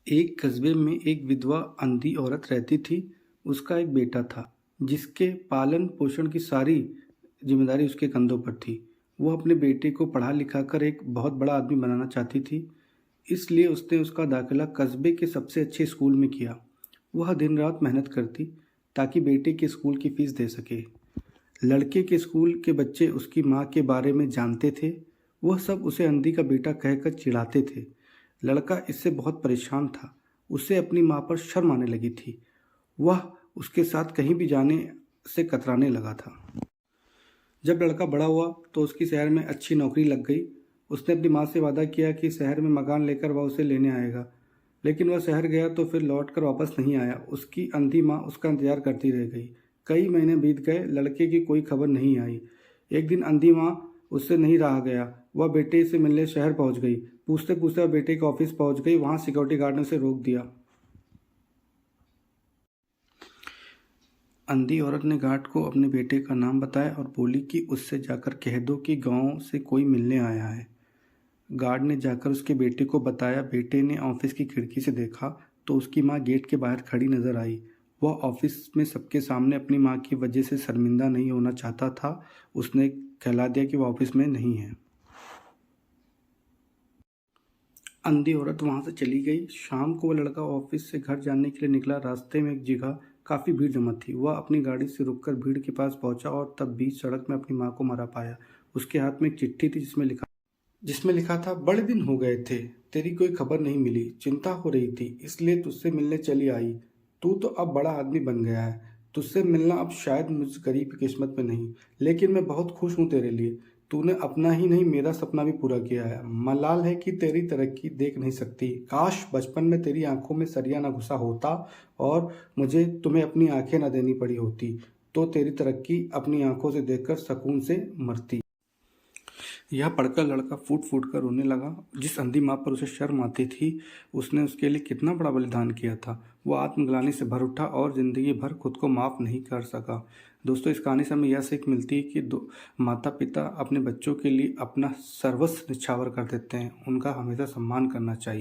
एक कस्बे में एक विधवा अंधी औरत रहती थी। उसका एक बेटा था जिसके पालन पोषण की सारी जिम्मेदारी उसके कंधों पर थी। वो अपने बेटे को पढ़ा लिखा कर एक बहुत बड़ा आदमी बनाना चाहती थी, इसलिए उसने उसका दाखिला कस्बे के सबसे अच्छे स्कूल में किया। वह दिन रात मेहनत करती ताकि बेटे के स्कूल की फीस दे सके। लड़के के स्कूल के बच्चे उसकी माँ के बारे में जानते थे। वह सब उसे अंधी का बेटा कहकर चिढ़ाते थे। लड़का इससे बहुत परेशान था। उसे अपनी माँ पर शर्म आने लगी थी। वह उसके साथ कहीं भी जाने से कतराने लगा था। जब लड़का बड़ा हुआ तो उसकी शहर में अच्छी नौकरी लग गई। उसने अपनी माँ से वादा किया कि शहर में मकान लेकर वह उसे लेने आएगा, लेकिन वह शहर गया तो फिर लौट कर वापस नहीं आया। उसकी अंधी माँ उसका इंतजार करती रह गई। कई महीने बीत गए, लड़के की कोई खबर नहीं आई। एक दिन अंधी माँ उससे नहीं रहा गया। वह बेटे से मिलने शहर पहुंच गई। पूछते पूछते वह बेटे के ऑफिस पहुंच गई। वहां सिक्योरिटी गार्ड ने उसे रोक दिया। अंधी औरत ने गार्ड को अपने बेटे का नाम बताया और बोली कि उससे जाकर कह दो कि गांव से कोई मिलने आया है। गार्ड ने जाकर उसके बेटे को बताया। बेटे ने ऑफिस की खिड़की से देखा तो उसकी माँ गेट के बाहर खड़ी नजर आई। वह ऑफिस में सबके सामने अपनी माँ की वजह से शर्मिंदा नहीं होना चाहता था। उसने कहला दिया कि वह ऑफिस में नहीं है। अंधी औरत वहां से चली गई। शाम को वह लड़का ऑफिस से घर जाने के लिए निकला। रास्ते में एक जगह काफ़ी भीड़ जमा थी। वह अपनी गाड़ी से रुककर भीड़ के पास पहुंचा और तब बीच सड़क में अपनी माँ को मरा पाया। उसके हाथ में एक चिट्ठी थी जिसमें लिखा था, बड़े दिन हो गए थे, तेरी कोई खबर नहीं मिली, चिंता हो रही थी इसलिए तुझसे मिलने चली आई। तू तो अब बड़ा आदमी बन गया है, तुझसे मिलना अब शायद मुझ गरीब की किस्मत में नहीं, लेकिन मैं बहुत खुश हूँ तेरे लिए। तूने अपना ही नहीं मेरा सपना भी पूरा किया है। मलाल है कि तेरी तरक्की देख नहीं सकती। काश बचपन में तेरी आंखों में सरिया ना घुसा होता और मुझे तुम्हें अपनी आंखें ना देनी पड़ी होती, तो तेरी तरक्की अपनी आंखों से देखकर सुकून से मरती। यह पढ़कर लड़का फूट फूट कर रोने लगा। जिस अंधी माँ पर उसे शर्म आती थी, उसने उसके लिए कितना बड़ा बलिदान किया था। वो आत्मग्लानि से भर उठा और जिंदगी भर खुद को माफ़ नहीं कर सका। दोस्तों, इस कहानी से हमें यह सीख मिलती है कि दो माता पिता अपने बच्चों के लिए अपना सर्वस्व निछावर कर देते हैं। उनका हमेशा सम्मान करना चाहिए।